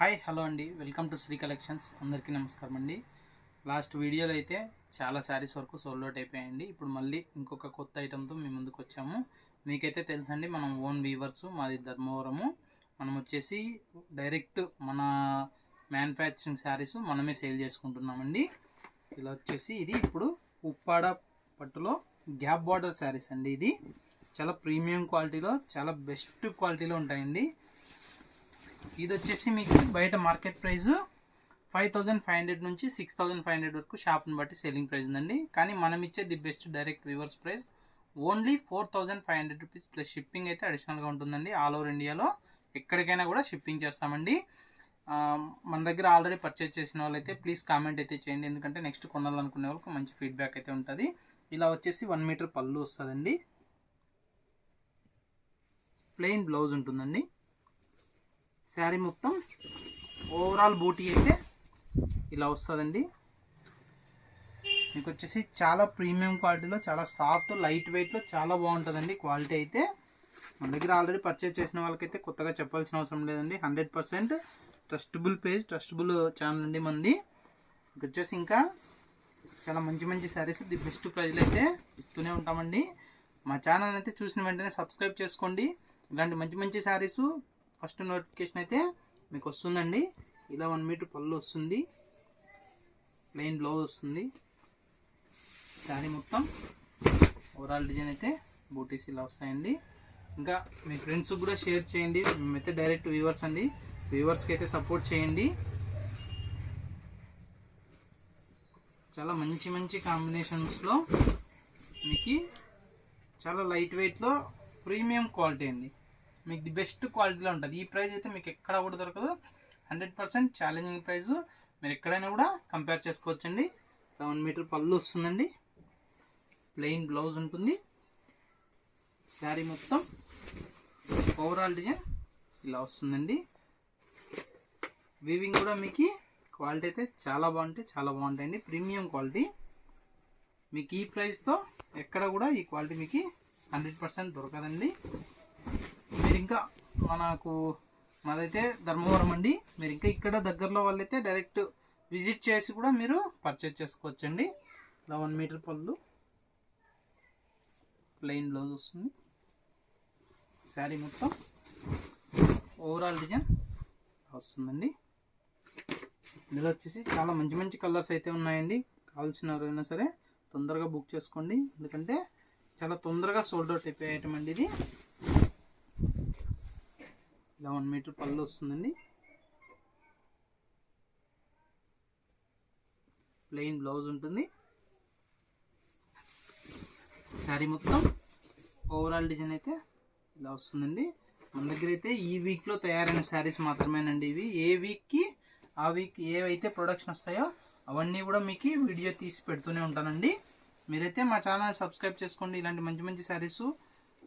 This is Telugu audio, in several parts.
హాయ్ హలో అండి, వెల్కమ్ టు శ్రీ కలెక్షన్స్. అందరికీ నమస్కారం అండి. లాస్ట్ వీడియోలో అయితే చాలా శారీస్ వరకు సోల్డ్ అవుట్ అయిపోయాయండి. ఇప్పుడు మళ్ళీ ఇంకొక కొత్త ఐటెంతో మీ ముందుకు వచ్చాము. మీకైతే తెలుసండి, మనం ఓన్ వీవర్స్, మాది ధర్మవరము. మనం వచ్చేసి డైరెక్ట్ మన మ్యానుఫ్యాక్చరింగ్ శారీస్ మనమే సేల్ చేసుకుంటున్నామండి. ఇలా వచ్చేసి ఇది ఇప్పుడు ఉప్పాడ పట్టులో గ్యాప్ బార్డర్ శారీస్ అండి. ఇది చాలా ప్రీమియం క్వాలిటీలో, చాలా బెస్ట్ క్వాలిటీలో ఉంటాయండి. ఇది వచ్చేసి మీకు బయట మార్కెట్ ప్రైస్ 5500 నుంచి 6500 వరకు షాప్ని బట్టి సెల్లింగ్ ప్రైస్ ఉందండి. కానీ మనం ఇచ్చే the best direct viewers price only 4500 rupees plus shipping అయితే అడిషనల్గా ఉంటుందండి. ఆల్ ఓవర్ ఇండియాలో ఎక్కడికైనా కూడా షిప్పింగ్ చేస్తామండి. మన దగ్గర ఆల్రెడీ పర్చేజ్ చేసిన వాళ్ళైతే ప్లీజ్ కామెంట్ అయితే చేయండి, ఎందుకంటే నెక్స్ట్ కొనాలనుకునే వాళ్ళకి మంచి ఫీడ్బ్యాక్ అయితే ఉంటుంది. ఇలా వచ్చేసి 1 మీటర్ పళ్ళు వస్తుందండి. ప్లెయిన్ బ్లౌజ్ ఉంటుందండి. శారీ మొత్తం ఓవరాల్ బూటీ అయితే ఇలా వస్తుందండి. మీకు వచ్చేసి చాలా ప్రీమియం క్వాలిటీలో, చాలా సాఫ్ట్ లైట్ వెయిట్లో చాలా బాగుంటుందండి. క్వాలిటీ అయితే మన దగ్గర ఆల్రెడీ పర్చేజ్ చేసిన వాళ్ళకైతే కొత్తగా చెప్పాల్సిన అవసరం లేదండి. 100% ట్రస్టబుల్ పేజ్, ట్రస్టబుల్ ఛానల్ అండి మంది. మీకు వచ్చేసి ఇంకా చాలా మంచి మంచి శారీస్ ది బెస్ట్ ప్రైజ్లో అయితే ఇస్తూనే ఉంటామండి. మా ఛానల్ అయితే చూసిన వెంటనే సబ్స్క్రైబ్ చేసుకోండి. ఇలాంటి మంచి మంచి శారీసు ఫస్ట్ నోటిఫికేషన్ అయితే మీకు వస్తుందండి. ఇలా 1 మీటర్ పళ్ళు వస్తుంది, ప్లెయిన్ బ్లౌజ్ వస్తుంది. శారీ మొత్తం ఓవరాల్ డిజైన్ అయితే బూటీస్ ఇలా వస్తాయండి. ఇంకా మీ ఫ్రెండ్స్కి కూడా షేర్ చేయండి. మేమైతే డైరెక్ట్ వ్యూవర్స్ అండి, వ్యూవర్స్కి అయితే సపోర్ట్ చేయండి. చాలా మంచి మంచి కాంబినేషన్స్లో మీకు చాలా లైట్ వెయిట్లో ప్రీమియం క్వాలిటీ అండి. మీకు ది బెస్ట్ క్వాలిటీలో ఉంటుంది. ఈ ప్రైస్ అయితే మీకు ఎక్కడ కూడా దొరకదు. 100% ఛాలెంజింగ్ ప్రైస్. మీరు ఎక్కడైనా కూడా కంపేర్ చేసుకోవచ్చండి. 1 మీటర్ పళ్ళు వస్తుందండి, ప్లెయిన్ బ్లౌజ్ ఉంటుంది. శారీ మొత్తం ఓవరాల్ డిజైన్ ఇలా వస్తుందండి. వీవింగ్ కూడా మీకు క్వాలిటీ అయితే చాలా బాగుంటాయండి. Premium quality. మీకు ఈ ప్రైస్తో ఎక్కడ కూడా ఈ క్వాలిటీ మీకు 100% దొరకదండి. మీరు ఇంకా మాదైతే ధర్మవరం అండి. మీరు ఇంకా ఇక్కడ దగ్గరలో వాళ్ళైతే డైరెక్ట్ విజిట్ చేసి కూడా మీరు పర్చేజ్ చేసుకోవచ్చండి. ఇలా 1 మీటర్ పళ్ళు, ప్లెయిన్ బ్లౌజ్ వస్తుంది. శారీ మొత్తం ఓవరాల్ డిజైన్ వస్తుందండి. ఇందులో వచ్చేసి చాలా మంచి మంచి కలర్స్ అయితే ఉన్నాయండి. కావాల్సిన ఎవరైనా సరే తొందరగా బుక్ చేసుకోండి, ఎందుకంటే చాలా తొందరగా సోల్డ్ అవుట్ అయిపోయే ఐటమ్ అండి ఇది. ఇలా 1 మీటర్ పళ్ళు వస్తుందండి, ప్లెయిన్ బ్లౌజ్ ఉంటుంది. శారీ మొత్తం ఓవరాల్ డిజైన్ అయితే ఇలా వస్తుందండి. మన దగ్గర అయితే ఈ వీక్లో తయారైన శారీస్ మాత్రమేనండి ఇవి. ఏ వీక్కి ఆ వీక్ ఏవైతే ప్రొడక్షన్ వస్తాయో అవన్నీ కూడా మీకు వీడియో తీసి పెడుతూనే ఉంటానండి. మీరైతే మా ఛానల్ సబ్స్క్రైబ్ చేసుకోండి. ఇలాంటి మంచి మంచి శారీస్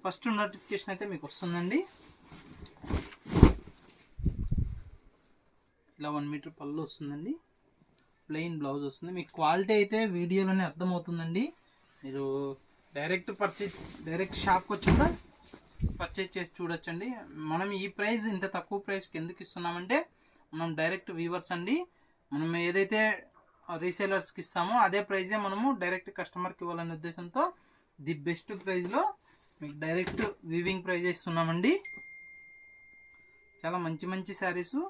ఫస్ట్ నోటిఫికేషన్ అయితే మీకు వస్తుందండి. ఇలా 1 మీటర్ పళ్ళు వస్తుందండి, ప్లెయిన్ బ్లౌజ్ వస్తుంది. మీకు క్వాలిటీ అయితే వీడియోలోనే అర్థమవుతుందండి. మీరు డైరెక్ట్ షాప్కి వచ్చి కూడా పర్చేజ్ చేసి చూడొచ్చండి. మనం ఈ ప్రైస్ ఇంత తక్కువ ప్రైస్కి ఎందుకు ఇస్తున్నామంటే, మనం డైరెక్ట్ వీవర్స్ అండి. మనం ఏదైతే రీసేలర్స్కి ఇస్తామో అదే ప్రైజే మనము డైరెక్ట్ కస్టమర్కి ఇవ్వాలనే ఉద్దేశంతో ది బెస్ట్ ప్రైస్లో మీకు డైరెక్ట్ వీవింగ్ ప్రైజ్ ఇస్తున్నామండి. చాలా మంచి మంచి శారీసు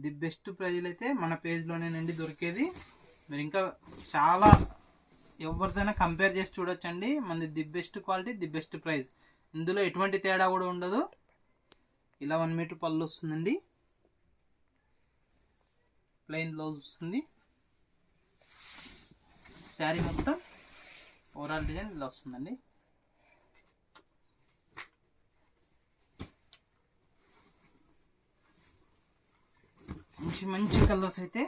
ది బెస్ట్ ప్రైజ్లు అయితే మన పేజ్లోనేనండి దొరికేది. మీరు ఇంకా చాలా ఎవరిదైనా కంపేర్ చేసి చూడొచ్చండి. మనది the best quality, the best price. ఇందులో ఎటువంటి తేడా కూడా ఉండదు. ఇలా 1 మీటర్ పళ్ళు వస్తుందండి, ప్లెయిన్ బ్లౌజ్ వస్తుంది. శారీ మొత్తం ఓవరాల్ డిజైన్ ఇలా వస్తుందండి. మంచి మంచి కలర్స్ అయితే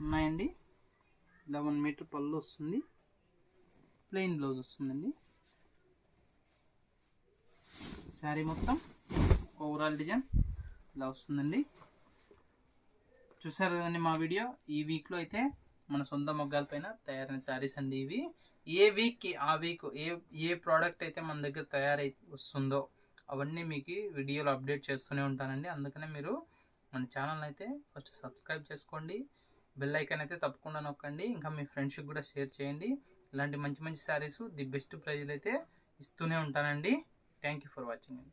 ఉన్నాయండి. ఇలా 1 మీటర్ పళ్ళు వస్తుంది, ప్లెయిన్ బ్లౌజ్ వస్తుందండి. శారీ మొత్తం ఓవరాల్ డిజైన్ ఇలా వస్తుందండి. చూసారు కదండి మా వీడియో. ఈ వీక్లో అయితే మన సొంత మొగ్గాల పైన తయారైన శారీస్ అండి ఇవి. ఏ వీక్కి ఆ వీక్ ఏ ప్రోడక్ట్ అయితే మన దగ్గర తయారై వస్తుందో అవన్నీ మీకు వీడియోలో అప్డేట్ చేస్తూనే ఉంటానండి. అందుకనే మీరు మన ఛానల్ అయితే ఫస్ట్ సబ్స్క్రైబ్ చేసుకోండి, బెల్ ఐకాన్ అయితే తప్పకుండా నొక్కండి, ఇంకా మీ ఫ్రెండ్స్కి కూడా షేర్ చేయండి. ఇలాంటి మంచి మంచి శారీస్ ది బెస్ట్ ప్రైజ్లు అయితే ఇస్తూనే ఉంటానండి. Thank you for watching.